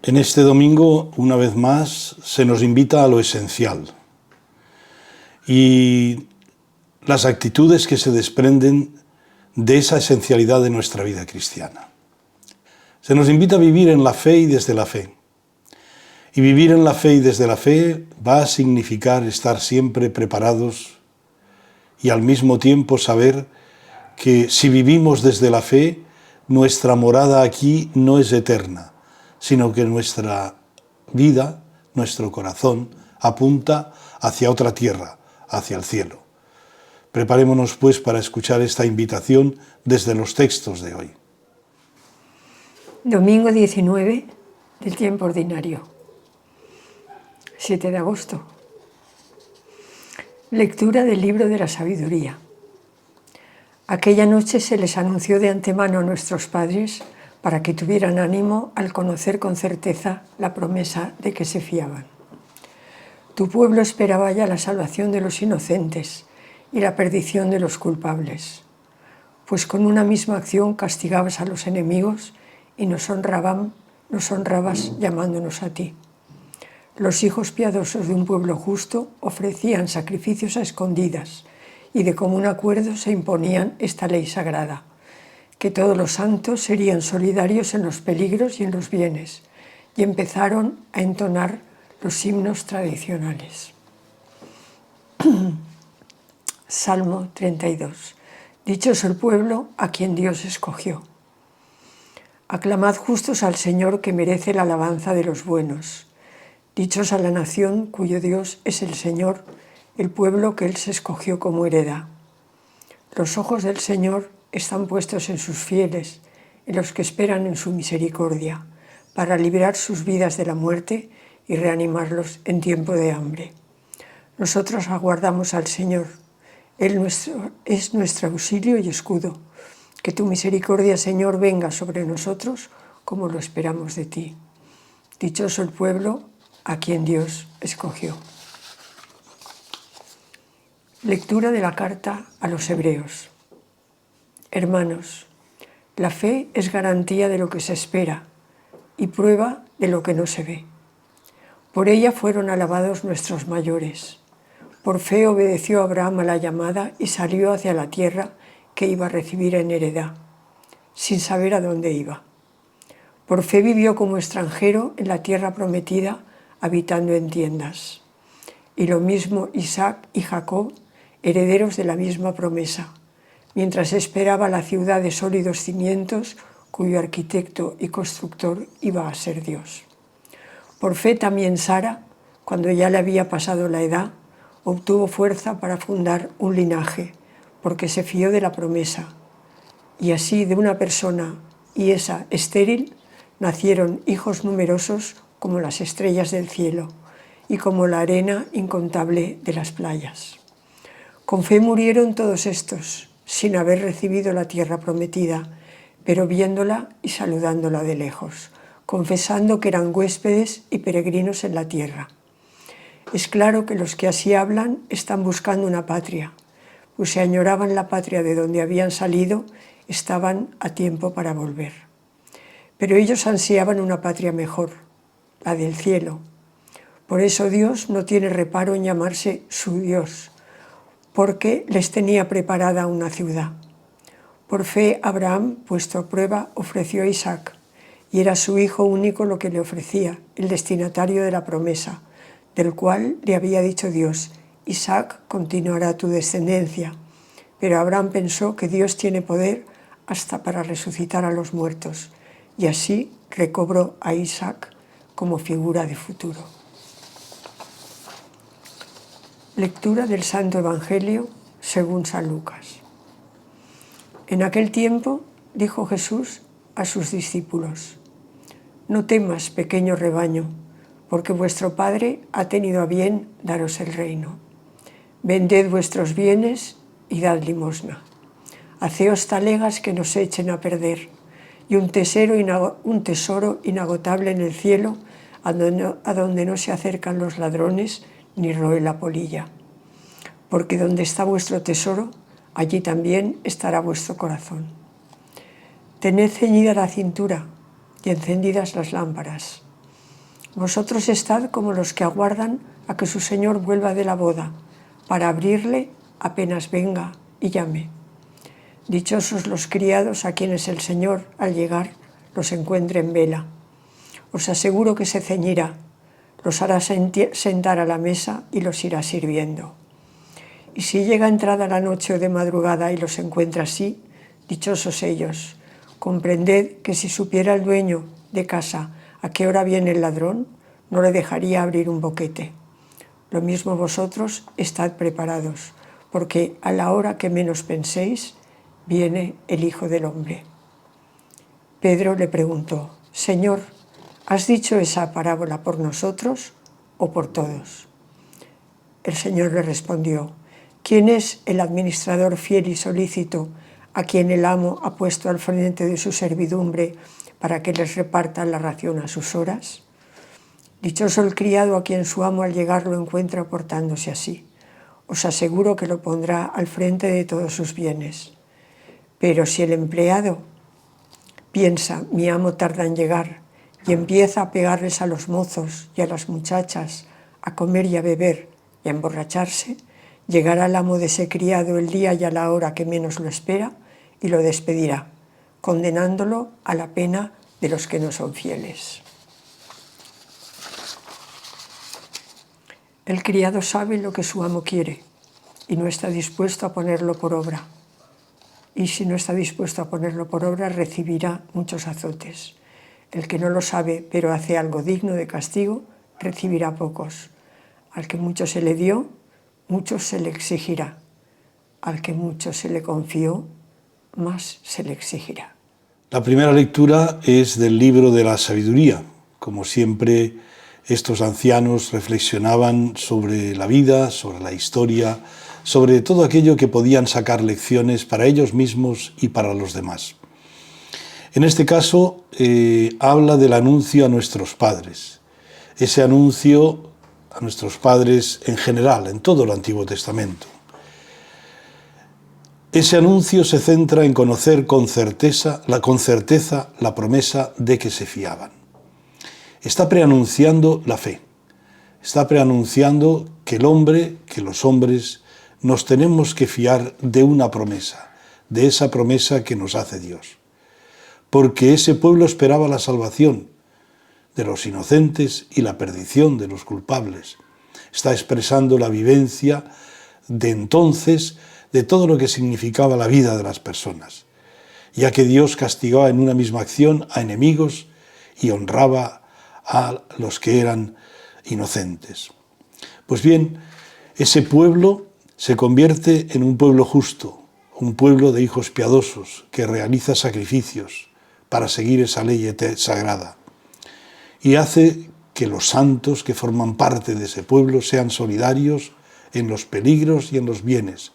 En este domingo, una vez más, se nos invita a lo esencial y las actitudes que se desprenden de esa esencialidad de nuestra vida cristiana. Se nos invita a vivir en la fe y desde la fe. Y vivir en la fe y desde la fe va a significar estar siempre preparados y al mismo tiempo saber que si vivimos desde la fe, nuestra morada aquí no es eterna, sino que nuestra vida, nuestro corazón, apunta hacia otra tierra, hacia el cielo. Preparémonos pues para escuchar esta invitación desde los textos de hoy. Domingo 19 del tiempo ordinario, 7 de agosto. Lectura del libro de la sabiduría. Aquella noche se les anunció de antemano a nuestros padres para que tuvieran ánimo al conocer con certeza la promesa de que se fiaban. Tu pueblo esperaba ya la salvación de los inocentes y la perdición de los culpables, pues con una misma acción castigabas a los enemigos y nos honrabas llamándonos a ti. Los hijos piadosos de un pueblo justo ofrecían sacrificios a escondidas y de común acuerdo se imponían esta ley sagrada, que todos los santos serían solidarios en los peligros y en los bienes, y empezaron a entonar los himnos tradicionales. Salmo 32. Dichoso el pueblo a quien Dios escogió. Aclamad justos al Señor, que merece la alabanza de los buenos. Dichosa la nación cuyo Dios es el Señor, el pueblo que Él se escogió como heredad. Los ojos del Señor están puestos en sus fieles, en los que esperan en su misericordia, para librar sus vidas de la muerte y reanimarlos en tiempo de hambre. Nosotros aguardamos al Señor. Él es nuestro auxilio y escudo. Que tu misericordia, Señor, venga sobre nosotros como lo esperamos de ti. Dichoso el pueblo a quien Dios escogió. Lectura de la carta a los Hebreos. Hermanos, la fe es garantía de lo que se espera y prueba de lo que no se ve. Por ella fueron alabados nuestros mayores. Por fe obedeció Abraham a la llamada y salió hacia la tierra que iba a recibir en heredad, sin saber a dónde iba. Por fe vivió como extranjero en la tierra prometida, habitando en tiendas. Y lo mismo Isaac y Jacob, herederos de la misma promesa, mientras esperaba la ciudad de sólidos cimientos, cuyo arquitecto y constructor iba a ser Dios. Por fe también Sara, cuando ya le había pasado la edad, obtuvo fuerza para fundar un linaje, porque se fió de la promesa. Y así de una persona, y esa estéril, nacieron hijos numerosos como las estrellas del cielo y como la arena incontable de las playas. Con fe murieron todos estos, sin haber recibido la tierra prometida, pero viéndola y saludándola de lejos, confesando que eran huéspedes y peregrinos en la tierra. Es claro que los que así hablan están buscando una patria, pues si añoraban la patria de donde habían salido, estaban a tiempo para volver. Pero ellos ansiaban una patria mejor, la del cielo. Por eso Dios no tiene reparo en llamarse su Dios, porque les tenía preparada una ciudad. Por fe Abraham, puesto a prueba, ofreció a Isaac, y era su hijo único lo que le ofrecía, el destinatario de la promesa, del cual le había dicho Dios: Isaac continuará tu descendencia. Pero Abraham pensó que Dios tiene poder hasta para resucitar a los muertos, y así recobró a Isaac como figura de futuro. Lectura del Santo Evangelio según San Lucas. En aquel tiempo dijo Jesús a sus discípulos: No temas, pequeño rebaño, porque vuestro Padre ha tenido a bien daros el reino. Vended vuestros bienes y dad limosna. Haceos talegas que no se echen a perder, y un tesoro inagotable en el cielo, a donde no se acercan los ladrones ni roe la polilla. Porque donde está vuestro tesoro, allí también estará vuestro corazón. Tened ceñida la cintura y encendidas las lámparas. Vosotros estad como los que aguardan a que su señor vuelva de la boda, para abrirle apenas venga y llame. Dichosos los criados a quienes el Señor, al llegar, los encuentre en vela. Os aseguro que se ceñirá, los hará sentar a la mesa y los irá sirviendo. Y si llega entrada la noche o de madrugada y los encuentra así, dichosos ellos. Comprended que si supiera el dueño de casa a qué hora viene el ladrón, no le dejaría abrir un boquete. Lo mismo vosotros, estad preparados, porque a la hora que menos penséis, viene el Hijo del Hombre. Pedro le preguntó: Señor, ¿has dicho esa parábola por nosotros o por todos? El Señor le respondió: ¿Quién es el administrador fiel y solícito a quien el amo ha puesto al frente de su servidumbre para que les reparta la ración a sus horas? Dichoso el criado a quien su amo al llegar lo encuentra portándose así. Os aseguro que lo pondrá al frente de todos sus bienes. Pero si el empleado piensa, mi amo tarda en llegar, y empieza a pegarles a los mozos y a las muchachas, a comer y a beber y a emborracharse, llegará el amo de ese criado el día y a la hora que menos lo espera y lo despedirá, condenándolo a la pena de los que no son fieles. El criado sabe lo que su amo quiere y no está dispuesto a ponerlo por obra. Y si no está dispuesto a ponerlo por obra, recibirá muchos azotes. El que no lo sabe, pero hace algo digno de castigo, recibirá pocos. Al que mucho se le dio, mucho se le exigirá. Al que mucho se le confió, más se le exigirá. La primera lectura es del libro de la sabiduría. Como siempre, estos ancianos reflexionaban sobre la vida, sobre la historia, sobre todo aquello que podían sacar lecciones para ellos mismos y para los demás. En este caso, habla del anuncio a nuestros padres. Ese anuncio a nuestros padres en general, en todo el Antiguo Testamento. Ese anuncio se centra en conocer con certeza la promesa de que se fiaban. Está preanunciando la fe. Está preanunciando que el hombre, que los hombres, nos tenemos que fiar de una promesa, de esa promesa que nos hace Dios. Porque ese pueblo esperaba la salvación de los inocentes y la perdición de los culpables. Está expresando la vivencia de entonces de todo lo que significaba la vida de las personas, ya que Dios castigaba en una misma acción a enemigos y honraba a los que eran inocentes. Pues bien, ese pueblo se convierte en un pueblo justo, un pueblo de hijos piadosos que realiza sacrificios para seguir esa ley sagrada y hace que los santos que forman parte de ese pueblo sean solidarios en los peligros y en los bienes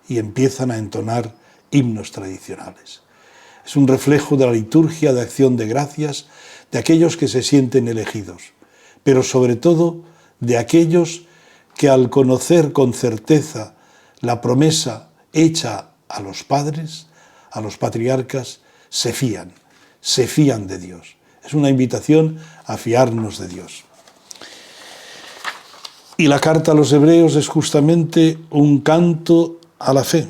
y empiezan a entonar himnos tradicionales. Es un reflejo de la liturgia de acción de gracias de aquellos que se sienten elegidos, pero sobre todo de aquellos que al conocer con certeza la promesa hecha a los padres, a los patriarcas, se fían de Dios. Es una invitación a fiarnos de Dios. Y la carta a los hebreos es justamente un canto a la fe.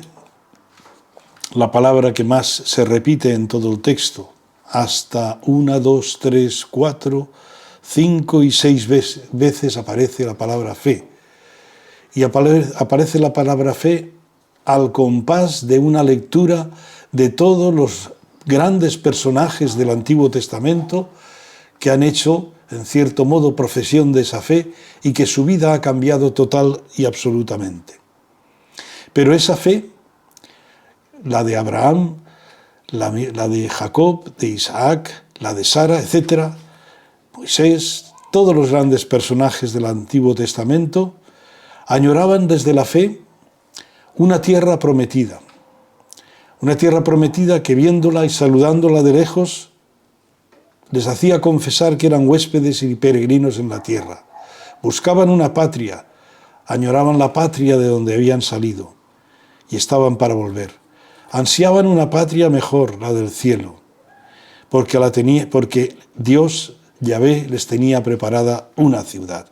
La palabra que más se repite en todo el texto, hasta 1, 2, 3, 4, 5 y 6 veces aparece la palabra fe. Y aparece la palabra fe al compás de una lectura de todos los grandes personajes del Antiguo Testamento que han hecho, en cierto modo, profesión de esa fe y que su vida ha cambiado total y absolutamente. Pero esa fe, la de Abraham, la de Jacob, de Isaac, la de Sara, etc., Moisés, todos los grandes personajes del Antiguo Testamento, añoraban desde la fe una tierra prometida que viéndola y saludándola de lejos, les hacía confesar que eran huéspedes y peregrinos en la tierra. Buscaban una patria, añoraban la patria de donde habían salido y estaban para volver. Ansiaban una patria mejor, la del cielo, porque Dios Yahvé les tenía preparada una ciudad.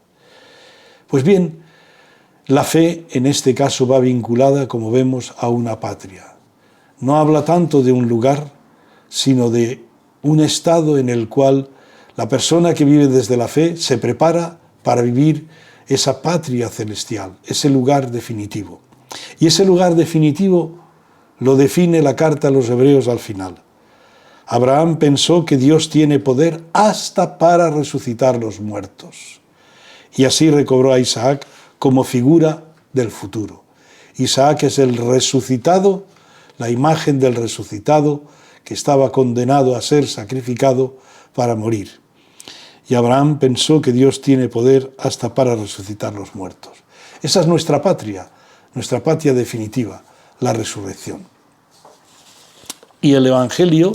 Pues bien, la fe en este caso va vinculada, como vemos, a una patria. No habla tanto de un lugar, sino de un estado en el cual la persona que vive desde la fe se prepara para vivir esa patria celestial, ese lugar definitivo. Y ese lugar definitivo lo define la carta a los Hebreos al final. Abraham pensó que Dios tiene poder hasta para resucitar los muertos. Y así recobró a Isaac como figura del futuro. Isaac es el resucitado, la imagen del resucitado que estaba condenado a ser sacrificado para morir. Y Abraham pensó que Dios tiene poder hasta para resucitar los muertos. Esa es nuestra patria definitiva, la resurrección. Y el Evangelio,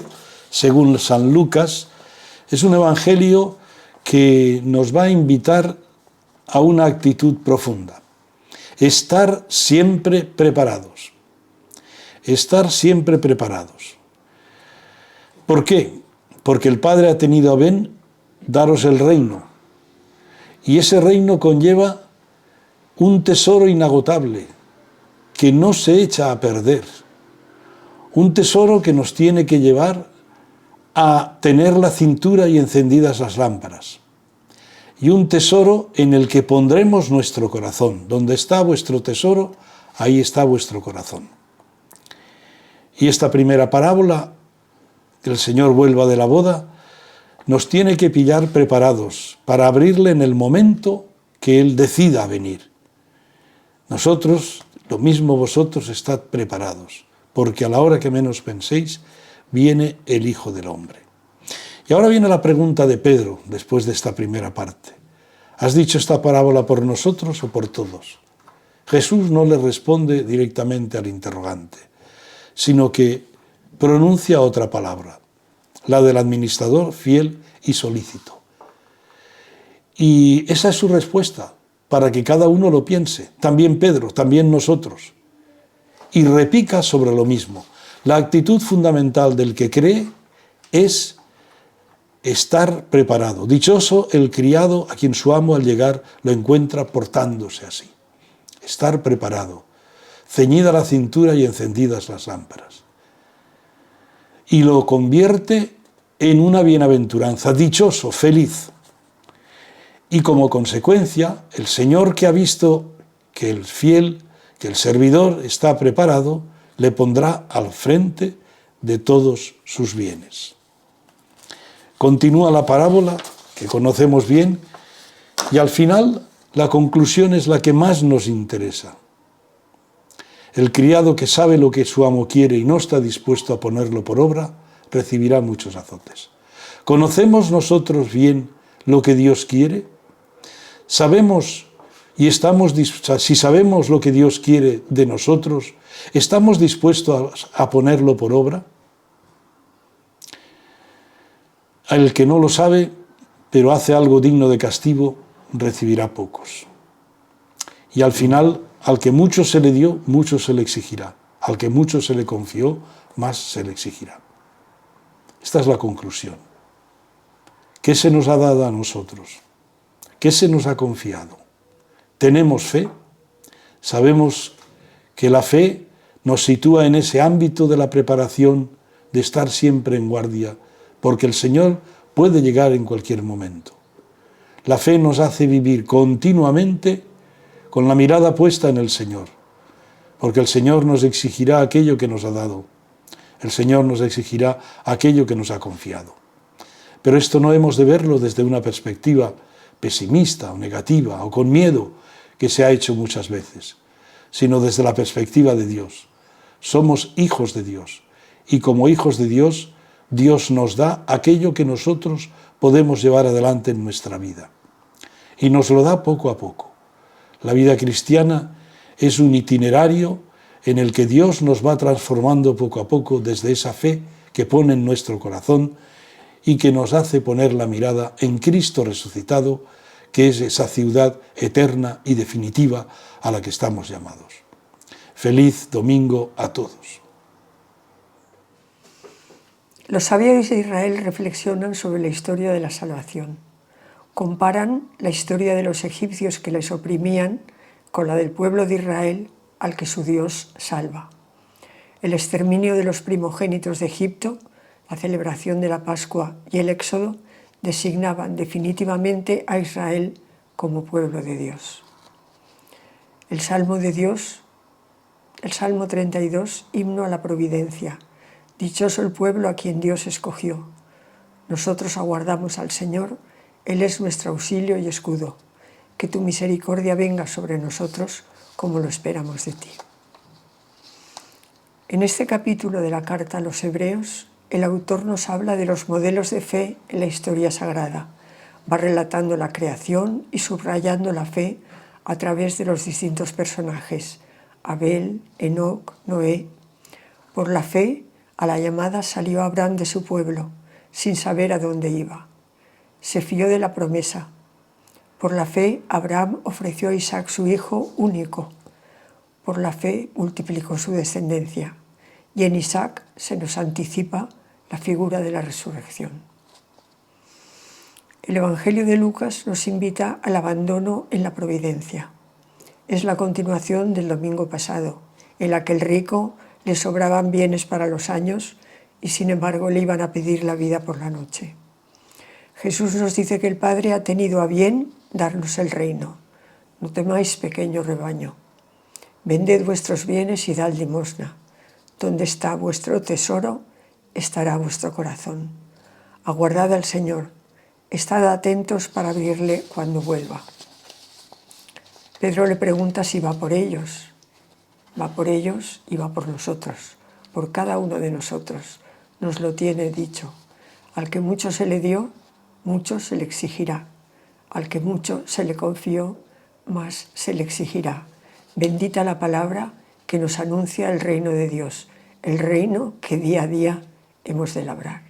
según San Lucas, es un Evangelio que nos va a invitar a una actitud profunda. Estar siempre preparados. Estar siempre preparados. ¿Por qué? Porque el Padre ha tenido a bien daros el reino. Y ese reino conlleva un tesoro inagotable que no se echa a perder. Un tesoro que nos tiene que llevar a tener la cintura y encendidas las lámparas. Y un tesoro en el que pondremos nuestro corazón. Donde está vuestro tesoro, ahí está vuestro corazón. Y esta primera parábola, que el Señor vuelva de la boda, nos tiene que pillar preparados para abrirle en el momento que Él decida venir. Nosotros, lo mismo vosotros, estad preparados, porque a la hora que menos penséis, viene el Hijo del Hombre. Y ahora viene la pregunta de Pedro, después de esta primera parte. ¿Has dicho esta parábola por nosotros o por todos? Jesús no le responde directamente al interrogante, sino que pronuncia otra palabra, la del administrador fiel y solícito. Y esa es su respuesta, para que cada uno lo piense, también Pedro, también nosotros. Y repica sobre lo mismo. La actitud fundamental del que cree es estar preparado. Dichoso el criado a quien su amo al llegar lo encuentra portándose así. Estar preparado, ceñida la cintura y encendidas las lámparas. Y lo convierte en una bienaventuranza, dichoso, feliz. Y como consecuencia, el Señor, que ha visto que el fiel, que el servidor está preparado, le pondrá al frente de todos sus bienes. Continúa la parábola, que conocemos bien, y al final la conclusión es la que más nos interesa. El criado que sabe lo que su amo quiere y no está dispuesto a ponerlo por obra, recibirá muchos azotes. ¿Conocemos nosotros bien lo que Dios quiere? ¿Sabemos y si sabemos lo que Dios quiere de nosotros, estamos dispuestos a ponerlo por obra? El que no lo sabe, pero hace algo digno de castigo, recibirá pocos. Y al final, al que mucho se le dio, mucho se le exigirá. Al que mucho se le confió, más se le exigirá. Esta es la conclusión. ¿Qué se nos ha dado a nosotros? ¿Qué se nos ha confiado? ¿Tenemos fe? Sabemos que la fe nos sitúa en ese ámbito de la preparación, de estar siempre en guardia, porque el Señor puede llegar en cualquier momento. La fe nos hace vivir continuamente con la mirada puesta en el Señor, porque el Señor nos exigirá aquello que nos ha dado. El Señor nos exigirá aquello que nos ha confiado. Pero esto no hemos de verlo desde una perspectiva pesimista o negativa o con miedo, que se ha hecho muchas veces, sino desde la perspectiva de Dios. Somos hijos de Dios y como hijos de Dios, Dios nos da aquello que nosotros podemos llevar adelante en nuestra vida. Y nos lo da poco a poco. La vida cristiana es un itinerario en el que Dios nos va transformando poco a poco desde esa fe que pone en nuestro corazón y que nos hace poner la mirada en Cristo resucitado, que es esa ciudad eterna y definitiva a la que estamos llamados. Feliz domingo a todos. Los sabios de Israel reflexionan sobre la historia de la salvación. Comparan la historia de los egipcios que les oprimían con la del pueblo de Israel al que su Dios salva. El exterminio de los primogénitos de Egipto, la celebración de la Pascua y el Éxodo designaban definitivamente a Israel como pueblo de Dios. El Salmo de Dios, el Salmo 32, himno a la providencia. Dichoso el pueblo a quien Dios escogió. Nosotros aguardamos al Señor, Él es nuestro auxilio y escudo. Que tu misericordia venga sobre nosotros como lo esperamos de ti. En este capítulo de la carta a los Hebreos, el autor nos habla de los modelos de fe en la historia sagrada. Va relatando la creación y subrayando la fe a través de los distintos personajes: Abel, Enoc, Noé. Por la fe, a la llamada salió Abraham de su pueblo, sin saber a dónde iba. Se fió de la promesa. Por la fe, Abraham ofreció a Isaac su hijo único. Por la fe multiplicó su descendencia. Y en Isaac se nos anticipa la figura de la resurrección. El Evangelio de Lucas nos invita al abandono en la providencia. Es la continuación del domingo pasado, en la que el rico le sobraban bienes para los años y sin embargo le iban a pedir la vida por la noche. Jesús nos dice que el Padre ha tenido a bien darnos el reino. No temáis, pequeño rebaño. Vended vuestros bienes y dad limosna. Donde está vuestro tesoro, estará vuestro corazón. Aguardad al Señor. Estad atentos para abrirle cuando vuelva. Pedro le pregunta si va por ellos. Va por ellos y va por nosotros, por cada uno de nosotros. Nos lo tiene dicho. Al que mucho se le dio, mucho se le exigirá. Al que mucho se le confió, más se le exigirá. Bendita la palabra que nos anuncia el reino de Dios, el reino que día a día hemos de labrar.